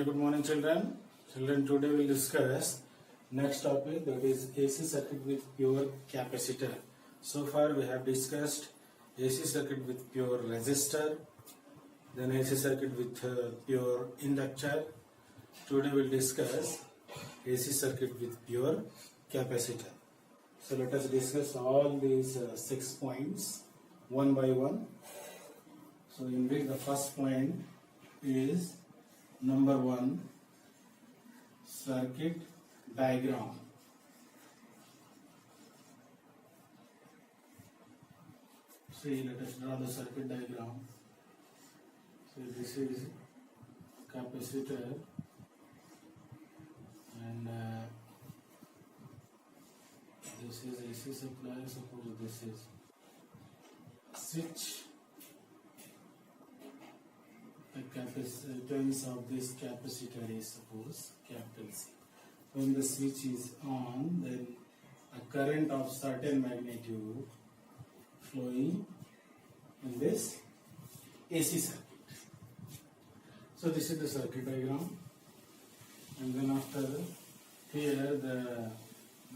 Very good morning, children. Children, today we'll discuss next topic, that is AC circuit with pure capacitor. So far we have discussed AC circuit with pure resistor, then AC circuit with pure inductor. Today we'll discuss AC circuit with pure capacitor. So let us discuss all these 6 points one by one. So in which the first point is number 1, circuit diagram. See, let us draw the circuit diagram. So this is capacitor and this is AC supply. Suppose this is switch. The capacitance of this capacitor is suppose capital C. When the switch is on, then a current of certain magnitude flowing in this AC circuit. So this is the circuit diagram, and then after here the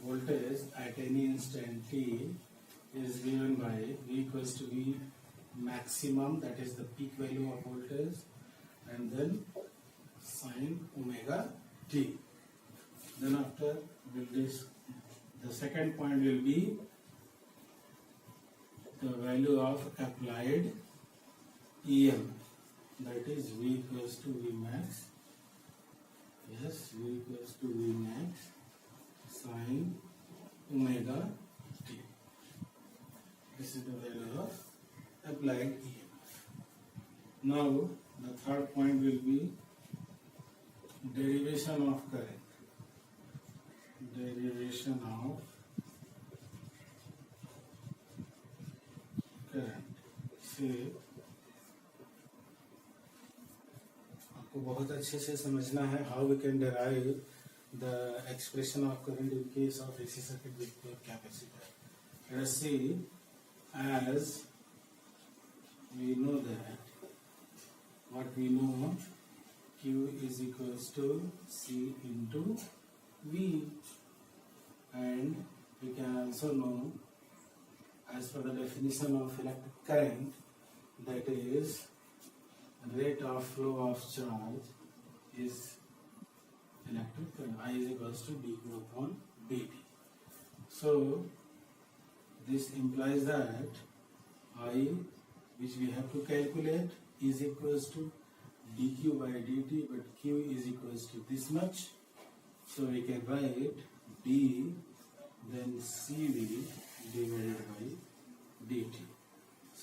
voltage at any instant t is given by V equals to V maximum, that is the peak value of voltage, and then sine omega t. Then after the second point will be the value of applied EM, that is V equals to V max. Yes, V equals to V max sine omega t. This is the value of applied EMF. Now the third point will be derivation of current. Derivation of current. से आपको बहुत अच्छे से समझना है how we can derive the expression of current in case of AC circuit with pure capacitor. Let us see, as we know that what we know, Q is equals to C into V, and we can also know, as per the definition of electric current, that is rate of flow of charge is electric current. I is equals to dQ upon dt. So this implies that I, which we have to calculate, is equals to dq by dt, but q is equals to this much. So we can write d then cv divided by dt.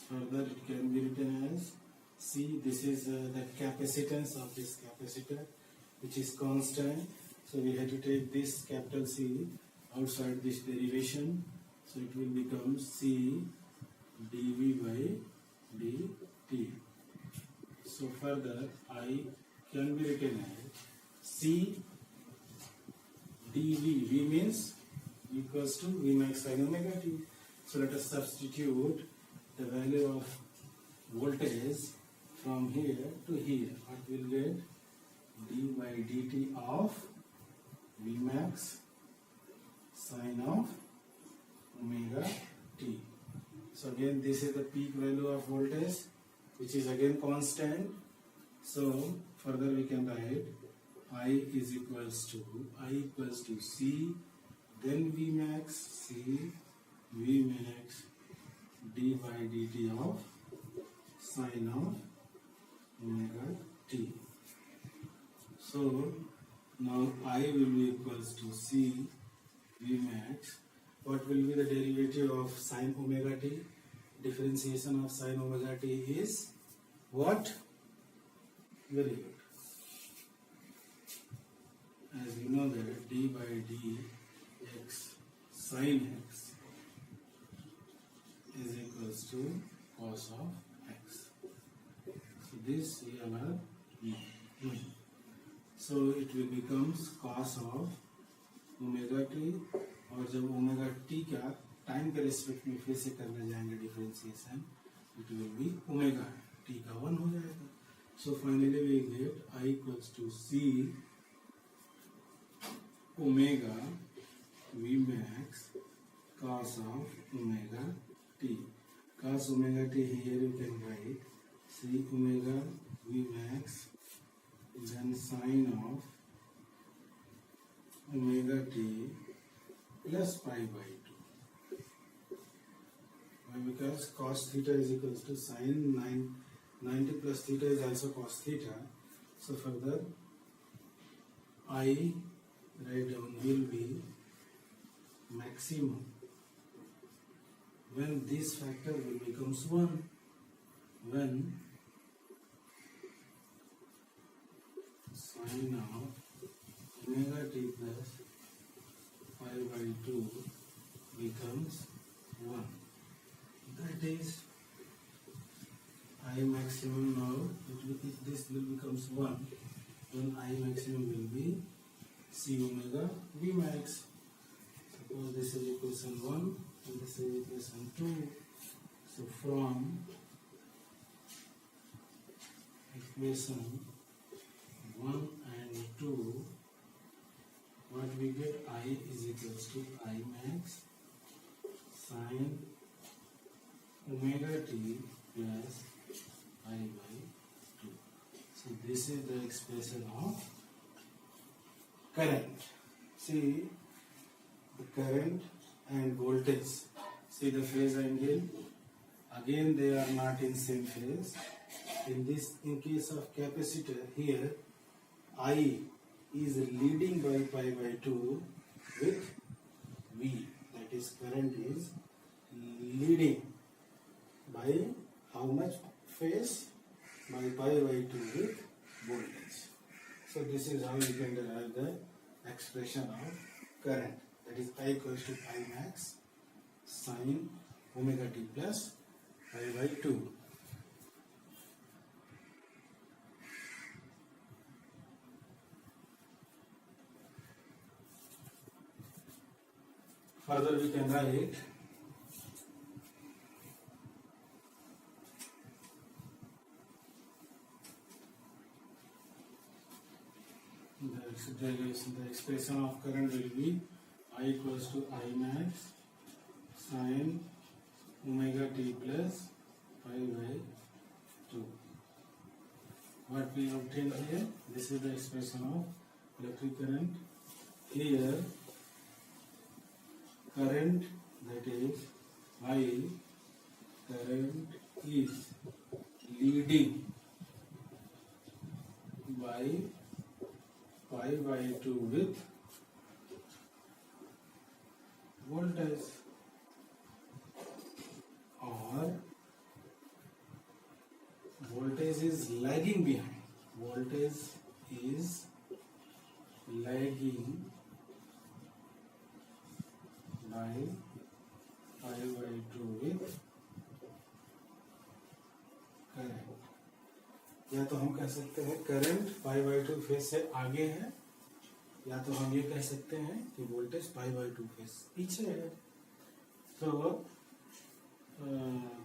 Further it can be written as c. This is the capacitance of this capacitor, which is constant. So we have to take this capital C outside this derivation. So it will become c dv by dt. So further I can be written as c dv. V means equals to V max sin omega t. So let us substitute the value of voltage from here to here. What will get? D by dt of V max sin of omega t. So again this is the peak value of voltage, which is again constant. So further we can write I is equals to C, then V max C V max d by dt of sine of omega t. So now I will be equals to C V max. What will be the derivative of sine omega t? Differentiation of sine omega t is what? Very good. As we know that d by dx sine x is equals to cos of x. So this we are known. So it will become cos of omega t, और जब omega T का time के respect में फिर से करने जाएंगे differentiation, it will be omega T का 1 हो जाएगा. So finally we get I equals to C omega V max cos of omega t. Cos omega t, here you can write C omega V max then sine of omega t plus pi by 2. Why? Because cos theta is equals to sine 90 plus theta is also cos theta. So further I write down will be maximum when this factor will becomes 1, when sine of omega t plus pi by 2 becomes 1. That is I maximum now, if this will becomes 1, then I maximum will be C omega V max. Suppose this is equation 1 and this is equation 2. So from equation 1 and 2, what we get, I is equals to I max sine omega t plus I by 2. So this is the expression of current. See the current and voltage. See the phase angle. Again they are not in same phase. In case of capacitor, here I is leading by pi by 2 with V. That is current is leading by how much phase? By pi by 2 with voltage. So this is how you can derive the expression of current. That is I equals to I max sine omega t plus pi by 2. Further we can write the expression of current will be I equals to I max sine omega t plus pi by 2. What we obtain here, this is the expression of electric current. Here current, that is I current is leading by pi by 2 with voltage, or voltage is lagging behind. Voltage is lagging by pi by 2 with current. या तो हम कह सकते हैं current pi by 2 phase से आगे है, या तो हम ये कह सकते हैं कि वोल्टेज पाई बाई 2 फेज पीछे है. So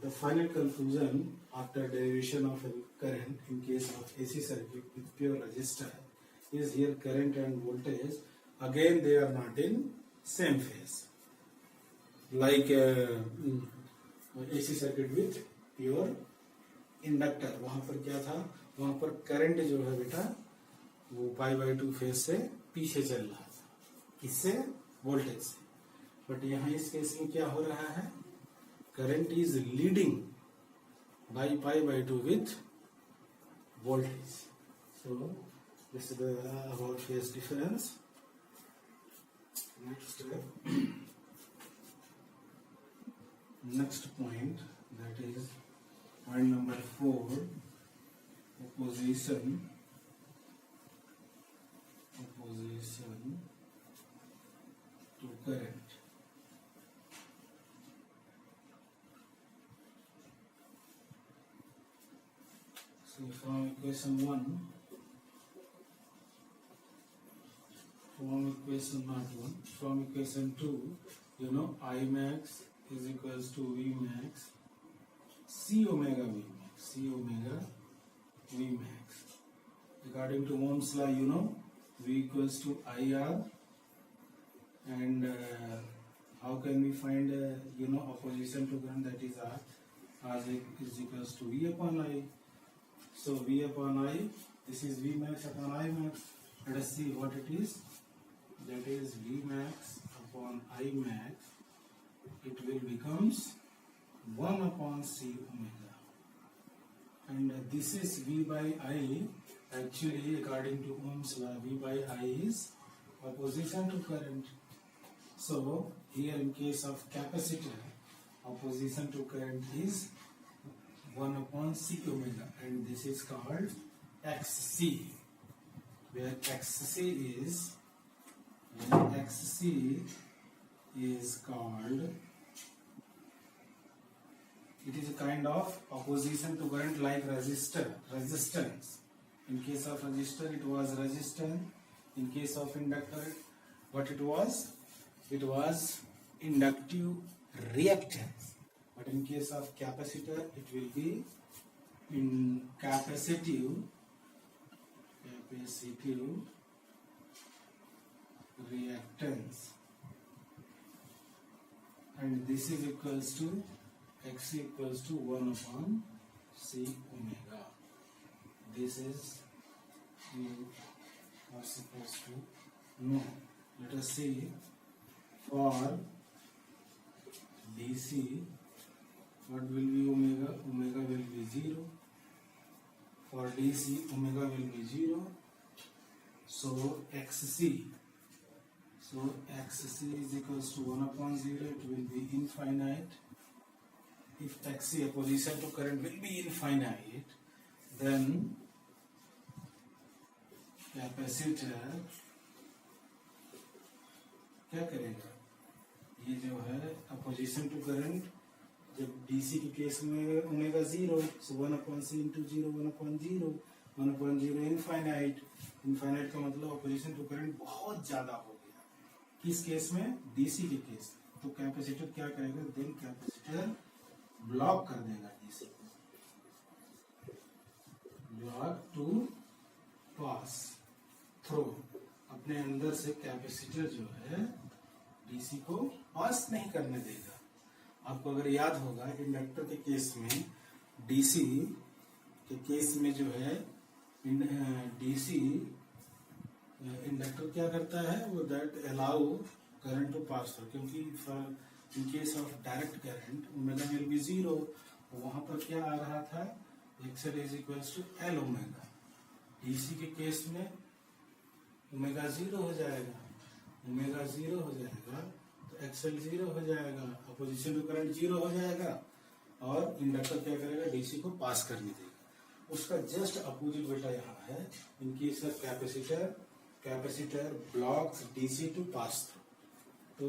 the final conclusion after derivation of current in case of AC circuit with pure resistor is here current and voltage again they are not in same phase. Like AC circuit with pure inductor, वहां पर क्या था, वहां पर current जो है बेटा वो पाई बाई 2 फेज से पीछे चल रहा था, किससे, वोल्टेज से. बट यहाँ इस केस में क्या हो रहा है, current is leading by pi by 2 with voltage. So this is about phase difference. Next point, that is point number 4, opposition to current. So from equation 1, from equation 2, you know I max is equals to V max C omega V max, C omega Vmax. According to Ohm's law, you know, V equals to IR, and how can we find you know, opposition to current, that is R. R is equals to V upon I. So V upon I, this is V max upon I max. Let us see what it is. That is V max upon I max. It will becomes 1 upon C omega. And this is V by I. Actually, according to Ohm's law, V by I is opposition to current. So here in case of capacitor, opposition to current is 1 upon C omega, and this is called XC, where XC is called, it is a kind of opposition to current like resistance. In case of resistor, it was resistance. In case of inductor, what it was? It was inductive reactance. But in case of capacitor, it will be in capacitive reactance. And this is equals to X equals to 1 upon C omega. This is you are supposed to know. Let us see for DC, what will be omega? Omega will be 0. For DC, omega will be 0. So XC. So XC is equals to 1 upon 0. It will be infinite. If XC, opposition to current, will be infinite, then capacitor क्या करेगा? ये जो है opposition to current, जब DC के case में omega 0, so 1 upon C into 0, 1 upon 0, 1 upon 0 infinite. Infinite का मतलब अपोजिशन टू करंट बहुत ज्यादा हो गया. किस केस में? डीसी के केस. तो कैपेसिटर क्या करेगा? देन कैपेसिटर ब्लॉक कर देगा डीसी को, ब्लॉक टू पास थ्रो. अपने अंदर से कैपेसिटर जो है डीसी को पास नहीं करने देगा. आपको अगर याद होगा, इंडक्टर के केस में, डीसी के केस में जो है डीसी इंडक्टर क्या करता है? वो that allow current to pass through. क्योंकि in case of direct current omega will be 0. वहां पर क्या आ रहा था? XL is equals to L omega. DC के केस में ओमेगा 0 हो जाएगा. ओमेगा 0 हो जाएगा तो एक्सएल 0 हो जाएगा, अपोजिशन टू करंट 0 हो जाएगा, और इंडक्टर क्या करेगा? डीसी को पास करने देगा. उसका जस्ट अपोजिट बेटा यहाँ है. In case of capacitor blocks DC to pass through. तो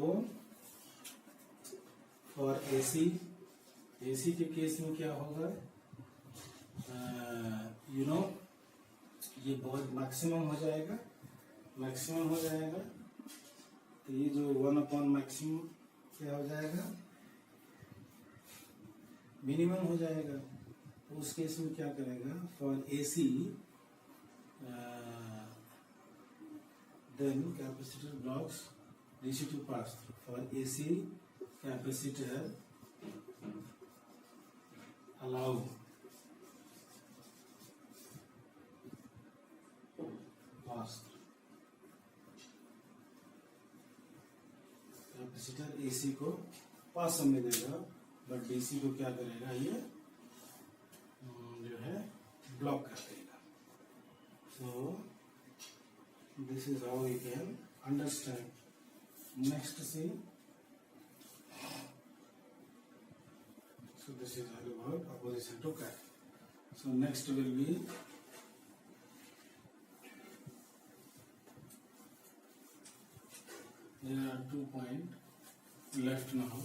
फॉर एसी के केस में क्या होगा? यू नो, ये बहुत मैक्सिमम हो जाएगा. मैक्सिमम हो जाएगा तो ये जो 1 अपॉन मैक्सिमम क्या हो जाएगा? मिनिमम हो जाएगा. तो उस केस में क्या करेगा? For AC then capacitor blocks DC to pass. For AC capacitor allow pass. Capacitor AC को पास होने देगा, बट डीसी को क्या करेगा? ये जो है ब्लॉक कर देगा. So this is how we can understand. Next see, so this is all about opposition to current. So next will be there are 2 points left now.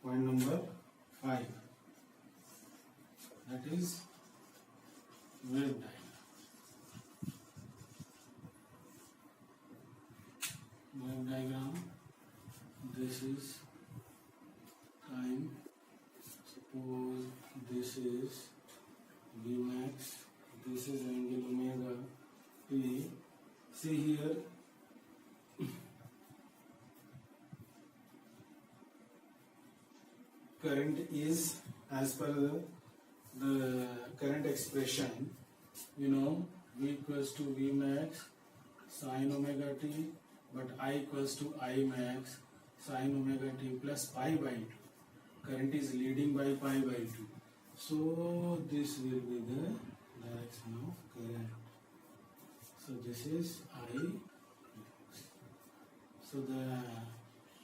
Point number 5, that is wave diagram. Wave diagram, this is time. Suppose this is Vmax see here, current is as per the current expression, you know, V equals to V max sin omega t, but I equals to I max sin omega t plus pi by 2. Current is leading by pi by 2. So this will be the direction of current. So this is I. So the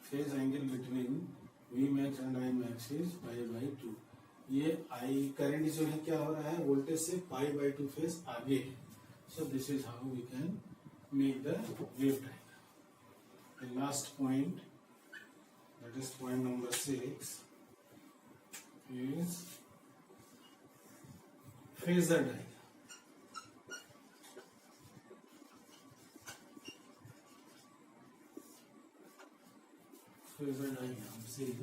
phase angle between V max and I max is pi by 2. ये I current जो है क्या हो रहा है, voltage से pi by 2 phase आगे है. So this is how we can make the wave diagram. The last point, that is point number 6, is phasor diagram. Phasor diagram. See,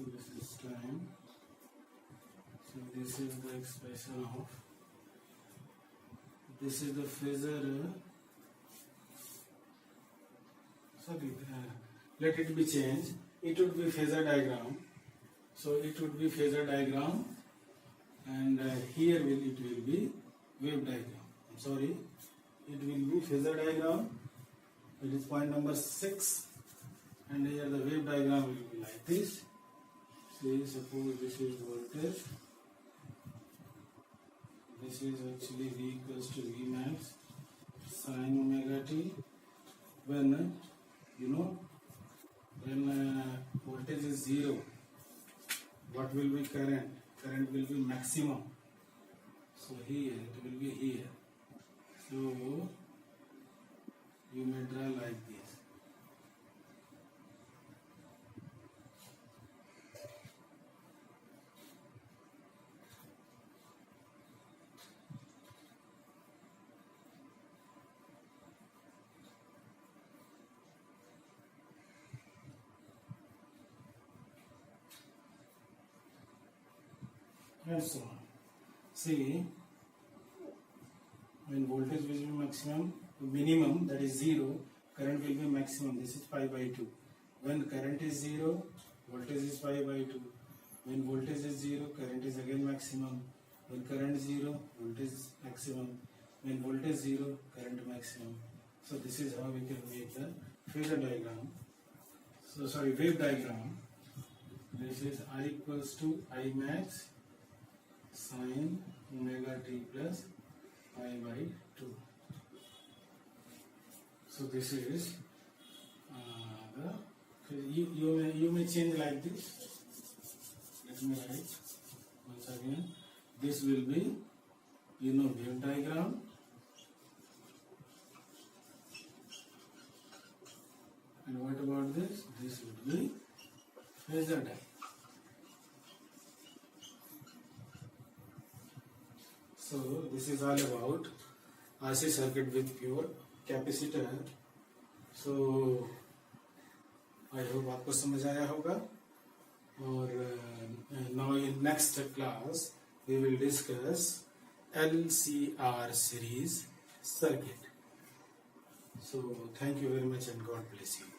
this is time. So this is the expression of. This is the phasor. Sorry, let it be changed. It would be phasor diagram. So it would be phasor diagram, and here it will be wave diagram. I'm sorry, it will be phasor diagram. It is point number 6, and here the wave diagram will be like this. See, suppose this is voltage. This is actually V equals to V max sin omega t. When when voltage is 0, what will be current? Current will be maximum. So here it will be here. So you may draw like this. And so on. See, when voltage will be maximum, minimum, that is 0, current will be maximum. This is pi by 2. When current is 0, voltage is pi by 2. When voltage is 0, current is again maximum. When current is 0, voltage is maximum. When voltage is 0, current maximum. So this is how we can make the phasor diagram. So sorry, wave diagram. This is I equals to I max sin omega t plus pi by 2. So this is you may change like this. Let me write once again. This will be wave diagram. And what about this? This would be phasor diagram. So this is all about RC circuit with pure capacitor. So I hope आपको समझ आया होगा. और now in next class we will discuss LCR series circuit. So thank you very much and God bless you.